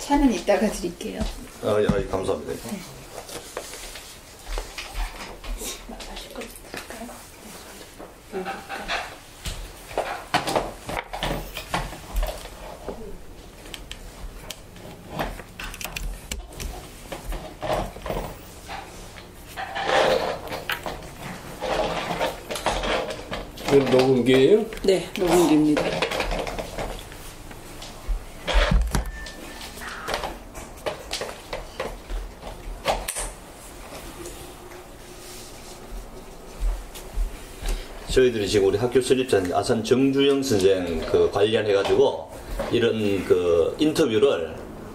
차는 이따가 드릴게요. 예, 감사합니다. 네. 마실 거 드릴까요? 녹음기예요? 네, 녹음기입니다. 저희들이 지금 우리 학교 설립자 아산 정주영 선생 그 관련해가지고 이런 그 인터뷰를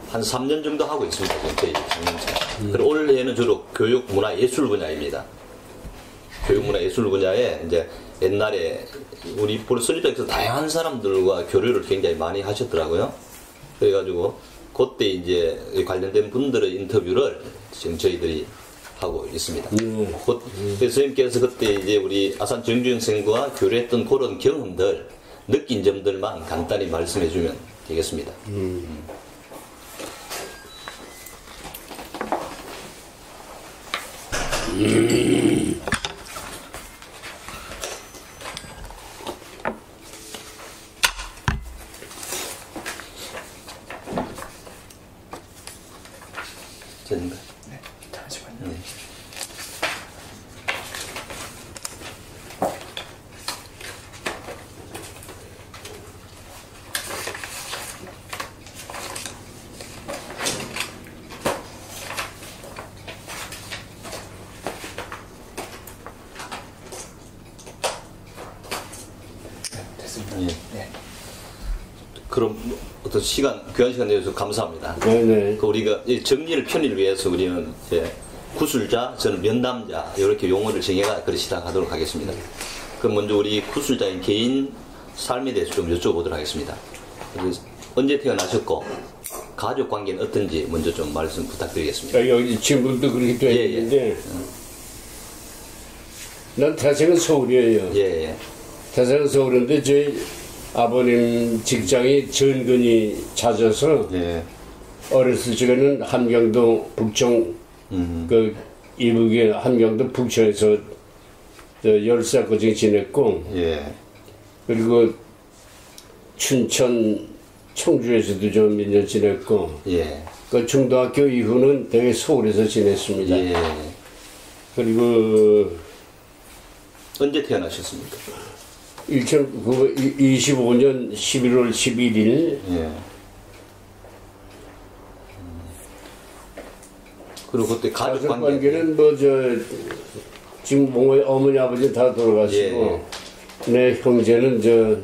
한 3년 정도 하고 있습니다. 저희 3년째. 그리고 올해는 주로 교육, 문화, 예술 분야입니다. 교육, 문화, 예술 분야에 이제 옛날에 우리 설립자께서 다양한 사람들과 교류를 굉장히 많이 하셨더라고요. 그래가지고 그때 이제 관련된 분들의 인터뷰를 지금 저희들이 하고 있습니다. 선생님께서 그때 이제 우리 아산 정주영 선생과 교류했던 그런 경험들, 느낀 점들만 간단히 말씀해 주면 되겠습니다. 됐는가? 네, 잠시만요. 네. 됐습니다. 예. 네. 그럼 어떤 시간, 귀한 시간 내주셔서 감사합니다. 네네. 그 우리가 이 정리를 편의를 위해서 우리는 이제 구술자, 저는 면담자 이렇게 용어를 정해가 그렇게 시작하도록 하겠습니다. 그럼 먼저 우리 구술자인 개인 삶에 대해서 좀 여쭤보도록 하겠습니다. 언제 태어나셨고 가족 관계는 어떤지 먼저 좀 말씀 부탁드리겠습니다. 여기 질문도 그렇게 되어 예, 있는데 난 태생은 서울이에요. 예. 태생은 서울인데 저희 아버님 직장이 전근이 잦아서 예. 어렸을 적에는 함경도 북청 그 이북의 함경도 북청에서 10살까지 지냈고 예. 그리고 춘천 청주에서도 좀 몇 년 지냈고 예. 그 중등학교 이후는 되게 서울에서 지냈습니다. 예. 그리고 언제 태어나셨습니까? 2025년 11월 11일 예. 그리고 그때 가족 관계. 관계는 지금 어머니 아버지 다 돌아가시고 내 형제는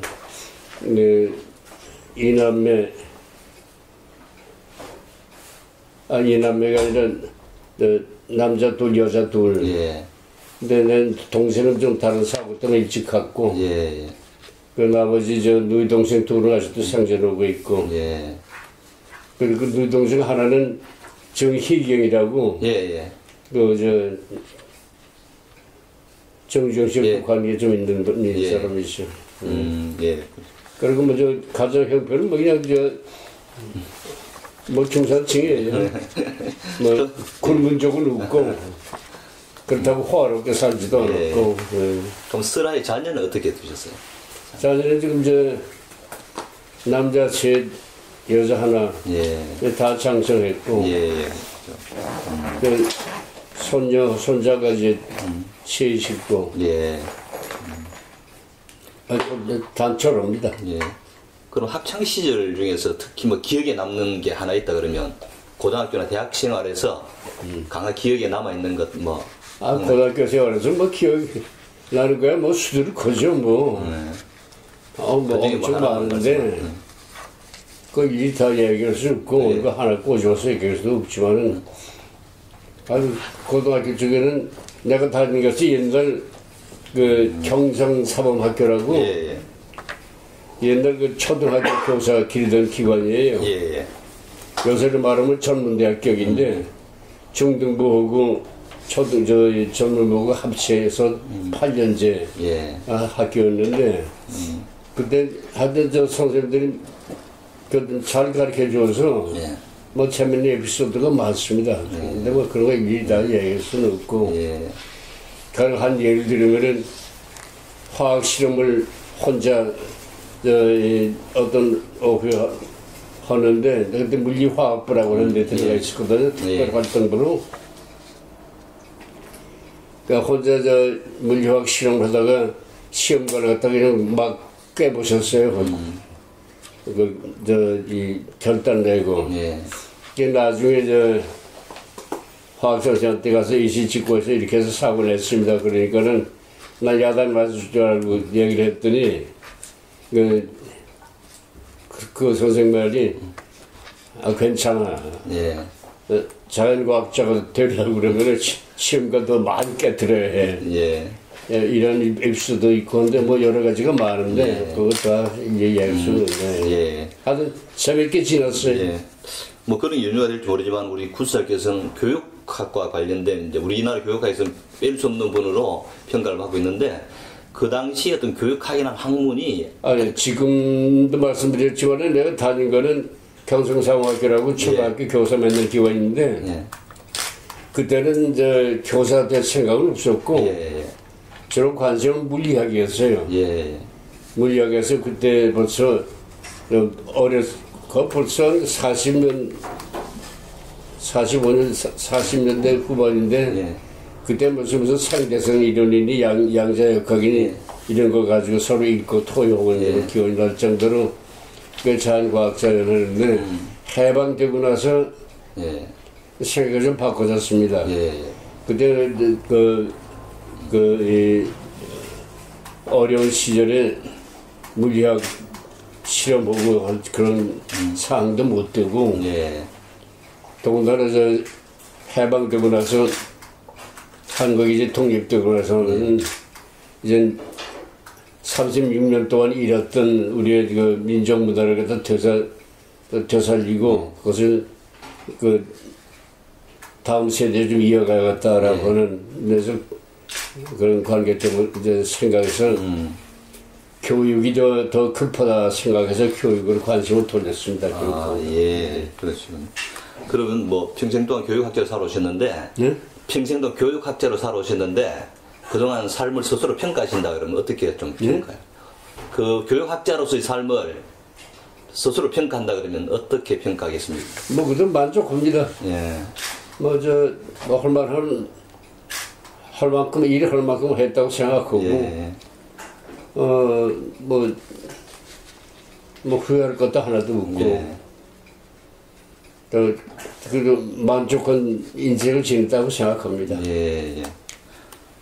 이남매 이남매가 아니라 남자 둘 여자 둘. 예. 근데 내 동생은 좀 다른 사고 때문에 일찍 갔고. 예. 그 나머지 누이 동생 둘은 아직도 생전 오고 있고. 예. 그리고 누이 동생 하나는 정희경이라고. 예. 정주영 씨 예. 관계에 좀 있는 예. 사람이죠. 예. 그리고 가정 형편은 그냥 중산층이에요. 굶은 적은 없고 그렇다고 호화롭게 살지도 예. 않았고. 그럼 슬하의 자녀는 어떻게 두셨어요? 자녀는 지금 남자 셋, 여자 하나. 예. 다 장성했고. 예. 손녀, 손자가 이제 셋 있고. 예. 단촐합니다. 예. 그럼 학창 시절 중에서 특히 기억에 남는 게 하나 있다 그러면 고등학교나 대학 생활에서 강한 기억에 남아 있는 것 고등학교 생활에서 기억이 나는 거야 수두룩 하죠 엄청 많은데 그 일이 다 얘기할 수 없고 이거 하나 꼬집어서 얘기할 수도 없지만은 고등학교 쪽에는 내가 다닌 것이 옛날 경상사범학교라고 옛날 초등학교 교사가 기르던 기관이에요. 요새로 말하면 전문대학격인데 중등부하고 전문부하고 합체해서 8년제 학교였는데 그때 하여튼 선생님들이 잘 가르쳐줘서 뭐 재밌는 에피소드가 많습니다. 근데 뭐 그런 거 일일이 다 얘기할 수는 없고 예. 그냥 한 예를 들면은 화학 실험을 혼자 어떤 오후에 하는데 그때 물리화학부라고 하는 데 들어가 있었거든요. 특별 활동부로. 그러니까 혼자 물리화학 실험을 하다가 시험관을 갖다가 그냥 막 깨부셨어요. 이 결단 내고. 예. 나중에 화학선생한테 가서 이시 직고해서 이렇게 해서 사고를 냈습니다. 그러니까는 나 야단 맞을 줄 알고 얘기를 했더니 그 선생 말이 괜찮아. 예. 자연과학자가 되려고 그러면 시험관 더 많이 깨뜨려야 해. 예. 이런 에피소드 있고 근데 뭐 여러 가지가 많은데 그거 다 얘기할 수는 없네. 예. 하여튼 재밌게 지났어요. 예. 뭐 그런 연유가 될지 모르지만 우리 구수사께서는 교육학과 관련된 이제 우리나라 교육학에서는 뺄 수 없는 분으로 평가를 받고 있는데 그 당시 어떤 교육학이라는 학문이 아니 지금도 말씀드렸지만 내가 다닌 거는 경성상호학교라고 초등학교 교사 맨날 기관인데 예. 그때는 이제 교사 될 생각은 없었고 예. 주로 관심은 물리학이었어요. 예. 물리학에서 그때 벌써 벌써 40년 45년 40년대 후반인데 예. 그때 무슨 상대성 이론이니 양자역학이니 이런 거 가지고 서로 읽고 토용을 기원이 날 정도로 그 자연과학자를 하는데 해방되고 나서 생각이 좀 바꿔졌습니다. 그때 이 어려운 시절에 물리학 실험하고 그런 사항도 못 되고 더군다나 해방되고 나서 한국이 이제 독립되고 나서는 이제 36년 동안 일했던 우리의 그 민족 문화를 갖다 되살리고 그것을 그 다음 세대에 좀 이어가야겠다라고 하는 그래서 그런 관계 때문에 이제 생각해서 교육이 더 급하다 생각해서 교육으로 관심을 돌렸습니다. 아, 예, 그렇죠. 그러면 뭐 평생 동안 교육학자로 살아오셨는데, 평생 동안 교육학자로 살아오셨는데 그동안 삶을 스스로 평가하신다 그러면 어떻게 좀 평가해요? 그 교육학자로서의 삶을 스스로 평가한다 그러면 어떻게 평가하겠습니까? 뭐 그래도 만족합니다. 예. 뭐 할 만큼 일을 할 만큼 했다고 생각하고 뭐 후회할 것도 하나도 없고 그래도 만족한 인생을 지냈다고 생각합니다. 예.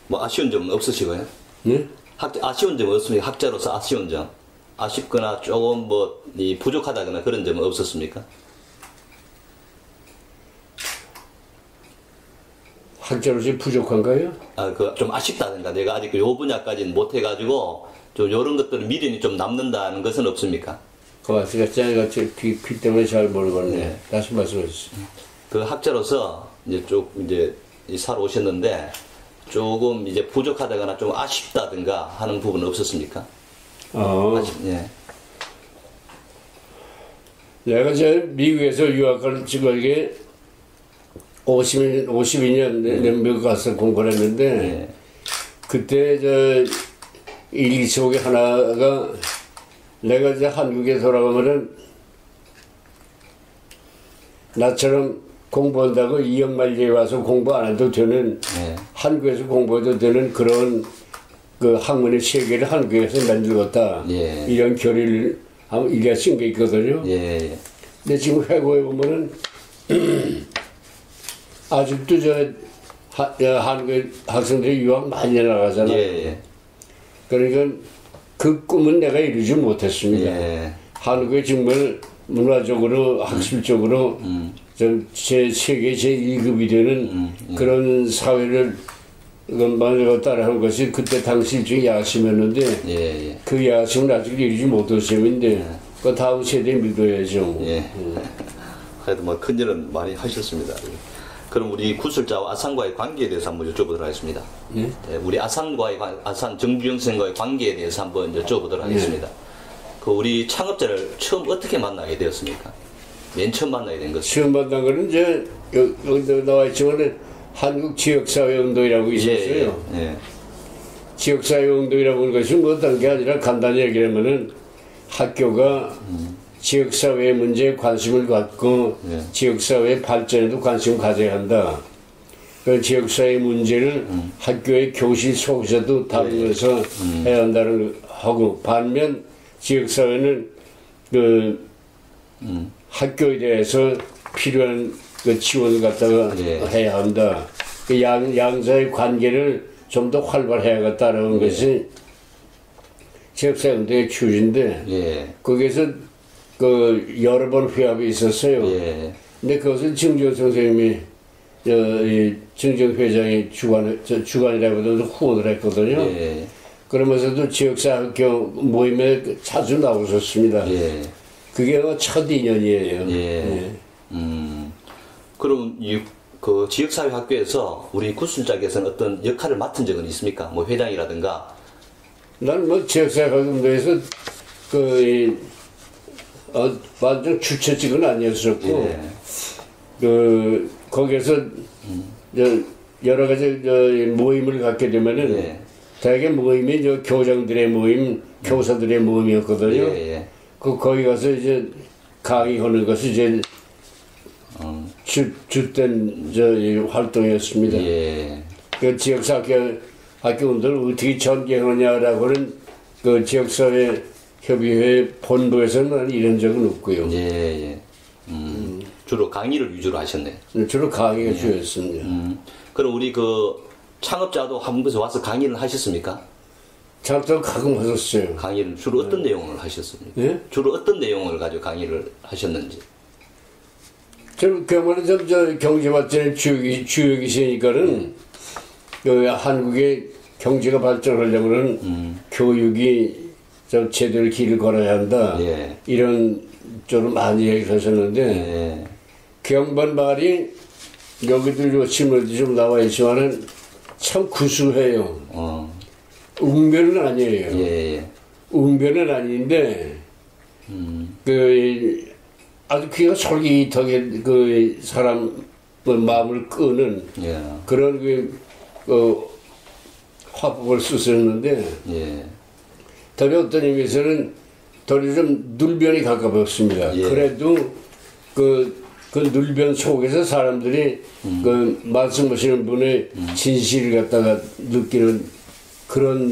뭐 아쉬운 점은 없으시고요? 네? 아쉬운 점은 없습니까? 학자로서 아쉬운 점, 아쉽거나 조금 뭐 부족하다거나 그런 점은 없었습니까? 학자로서 부족한가요? 좀 아쉽다든가 내가 아직 요 분야까지는 못해가지고 좀 요런 것들은 미련이 좀 남는다는 것은 없습니까? 제가 귀 때문에 잘 모르겠네. 다시 말씀해 주세요. 그 학자로서 이제 살아오셨는데 조금 이제 부족하다거나 좀 아쉽다든가 하는 부분은 없었습니까? 내가 미국에서 유학을 지금 이게 52년 미국 가서 공부를 했는데 그때 일기 속에 하나가 내가 이제 한국에 돌아가면은 나처럼 공부한다고 이영만리에 와서 공부 안 해도 되는 한국에서 공부해도 되는 그런 그 학문의 세계를 한국에서 만들었다. 이런 결의를 한번 일기가 쓴 게 있거든요. 근데 지금 회고해 보면은 아직도 한국 학생들이 유학 많이 나가잖아. 그러니까 그 꿈은 내가 이루지 못했습니다. 한국에 정말 문화적으로 학술적으로 제 세계 제2급이 되는 그런 사회를 만들어 따라한 것이 그때 당시 일종의 야심이었는데 그 야심은 아직 이루지 못한 셈인데 그 다음 세대에 믿어야죠. 그래도 뭐 큰일은 많이 하셨습니다. 그럼 우리 구술자와 아산과의 관계에 대해서 한번 여쭤보도록 하겠습니다. 우리 아산 정주영 선생과의 관계에 대해서 한번 여쭤보도록 하겠습니다. 그 우리 창업자를 처음 어떻게 만나게 되었습니까? 맨 처음 만나게 된 것은. 처음 만난 거는 이제 여기도 나와 있지만 한국 지역사회 운동이라고 있었어요. 예, 예. 지역사회 운동이라고 하는 것이 뭐 어떤 게 아니라 간단히 얘기하면은 학교가 지역사회 문제에 관심을 갖고 예. 지역사회 발전에도 관심을 가져야 한다. 그 지역사회 문제를 학교의 교실 속에서도 다루면서 해야 한다는 거 하고, 반면 지역사회는 그 학교에 대해서 필요한 그 지원을 갖다가 예. 해야 한다. 그 양사의 관계를 좀 더 활발해야겠다라는 것이 지역사회 운동의 취지인데, 예. 거기에서 그 여러 번 회합이 있었어요. 예. 근데 그것을 정지원 선생님이 정정 회장이 주관이라고도 후원을 했거든요. 예. 그러면서도 지역사회 학교 모임에 자주 나오셨습니다. 예. 그게 첫 인연이에요. 예. 그럼 그 지역사회 학교에서 우리 구순자께서는 어떤 역할을 맡은 적은 있습니까? 뭐 회장이라든가. 난 뭐 지역사회 학교에서 완전 주최직은 아니었었고, 예. 거기에서 여러 가지 모임을 갖게 되면은 예. 대개 모임이 교장들의 모임, 교사들의 모임이었거든요. 예, 예. 거기 가서 이제 강의하는 것이 이제 주된 활동이었습니다. 예. 그 지역사 학교 운동을 어떻게 전개하느냐라고는 그 지역사회 협의회 본부에서는 이런 적은 없고요. 예, 예. 주로 강의를 위주로 하셨네요. 주로 강의가 주였습니다. 그럼 우리 그 창업자도 한 번에서 와서 강의를 하셨습니까? 잠깐 가끔 하셨어요. 강의를 주로 어떤 내용을 하셨습니까? 예? 주로 어떤 내용을 가지고 강의를 하셨는지. 그야말로 저 경제발전의 주역이시니까는 그 한국의 경제가 발전하려면은 교육이 좀 제대로 길을 걸어야 한다. 예. 이런 쪽으로 많이 얘기하셨는데 예. 그 양반 말이 여기도 신문에도 좀 나와 있지만은 참 구수해요. 웅변은 아니에요. 예, 예. 웅변은 아닌데 그 아주 귀가 솔깃하게 그 사람 마음을 끄는 예. 그런 화법을 쓰셨는데 예. 더리 어떤 의미에서는 더리 좀 눌변이 가까웠습니다. 예. 그래도 그 눌변 속에서 사람들이 그 말씀하시는 분의 진실을 갖다가 느끼는 그런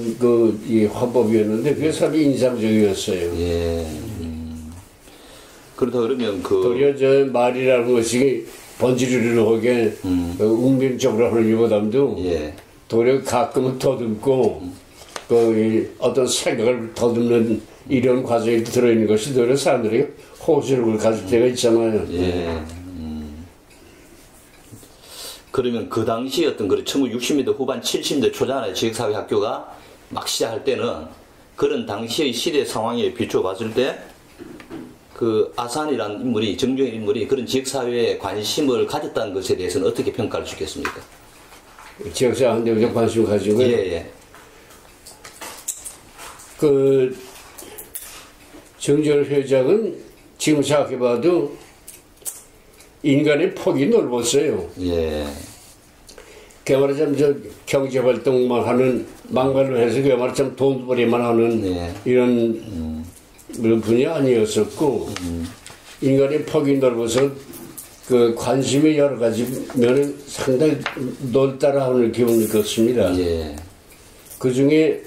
이 화법이었는데 그게 참 인상적이었어요. 예. 그렇다 그러면 도리어 저 말이라는 것이 번지르르하게 웅변적으로 하는 것보다도 예. 도리어 가끔은 더듬고 어떤 생각을 더듬는 이런 과정이 들어있는 것이 도리어 사람들이 호소력을 가질 때가 있잖아요. 예. 그러면 그 당시 어떤 1960년대 후반 70년대 초반의 지역사회 학교가 막 시작할 때는 그런 당시의 시대 상황에 비추어 봤을 때 그 아산이라는 인물이, 정주영 인물이 그런 지역사회에 관심을 가졌다는 것에 대해서는 어떻게 평가할 수 있겠습니까? 지역사회한테 관심을 가지고 예, 예. 그 정주영 회장은 지금 생각해봐도 인간의 폭이 넓었어요. 예. 그 말하자면 저 경제활동만 하는 막말로 해서 그 말하자면 돈벌이만 하는 예. 이런 분이 아니었었고 인간의 폭이 넓어서 그 관심이 여러 가지 면은 상당히 넓다라 하는 기분을 겪습니다. 예. 그 중에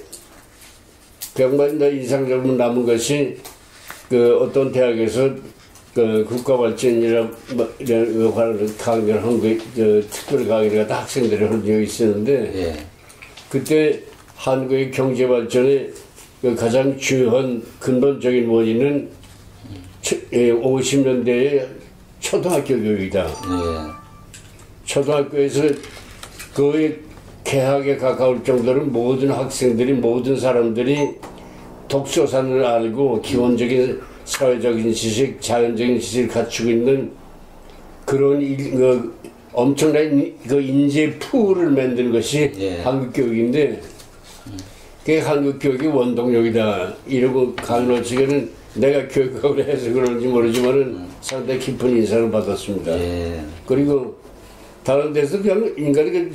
정말 인상적으로 남은 것이 그 어떤 대학에서 그 국가발전이라고 강의를 한 거, 특별 강의를 갖다 학생들이 한 적이 있었는데, 예. 그때 한국의 경제발전의 그 가장 중요한 근본적인 원인은 50년대의 초등학교 교육이다. 예. 초등학교에서 거의 개학에 가까울 정도로 모든 학생들이, 모든 사람들이 독서산을 알고 기본적인 사회적인 지식, 자연적인 지식을 갖추고 있는 그런 엄청난 인재 풀을 만드는 것이 예. 한국 교육인데, 그게 한국 교육의 원동력이다. 이러고 강론측에는 내가 교육학을 해서 그런지 모르지만은 상당히 깊은 인상을 받았습니다. 예. 그리고 다른 데서 그냥 인간이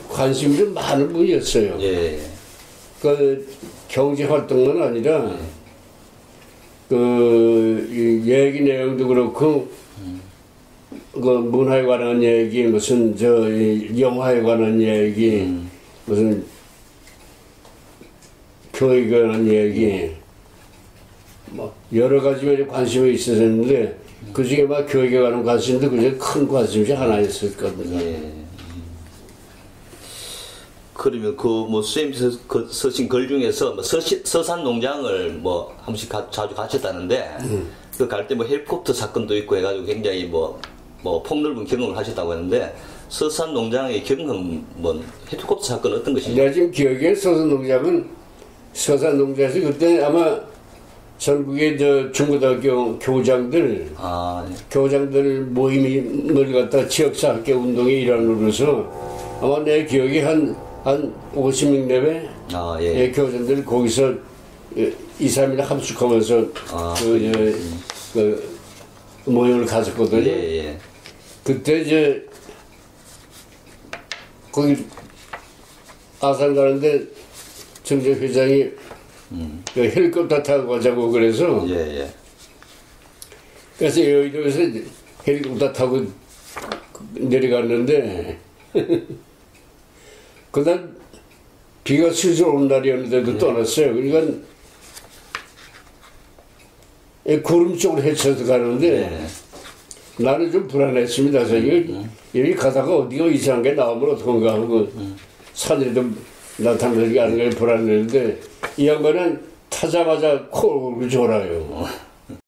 관심이 좀 많은 분이었어요. 예. 그 경제 활동만 아니라 그 얘기 내용도 그렇고 그 문화에 관한 얘기, 무슨 영화에 관한 얘기, 무슨 교육에 관한 얘기, 뭐 여러 가지에 관심이 있었는데 그 중에 막 교육에 관한 관심도 그저 큰 관심이 하나였을 겁니다. 예. 그러면 그 뭐 선생님 쓰신 글 중에서 뭐 서산 농장을 뭐 한 번씩 자주 가셨다는데 그 갈 때 뭐 헬리콥터 사건도 있고 해가지고 굉장히 뭐 폭넓은 경험을 하셨다고 했는데 서산 농장의 경험 뭐 헬리콥터 사건 어떤 것이죠? 내가 지금 기억에 서산 농장에서 그때 아마 전국의 중고등학교 교장들 교장들 모임을 갖다 지역사학교 운동의 일환으로서 아마 내 기억에 한 50명 내외 예. 교장들 거기서 2, 3일 합숙하면서 그 모임을 가졌거든요. 예. 그때 거기 아산 가는데 정재 회장이 헬리콥터 타고 가자고 그래서 그래서 여의도에서 헬리콥터 타고 내려갔는데 그날 비가 슬슬 오는 날이었는데도 떠났어요. 그러니까 구름 쪽으로 헤쳐서 가는데 나는 좀 불안했습니다. 그래서 여기 가다가 어디가 이상한 게 나오면 어떡한가 하고 산에도 나타나지 않은 게 불안했는데 이 양반은 타자마자 코를 졸아요.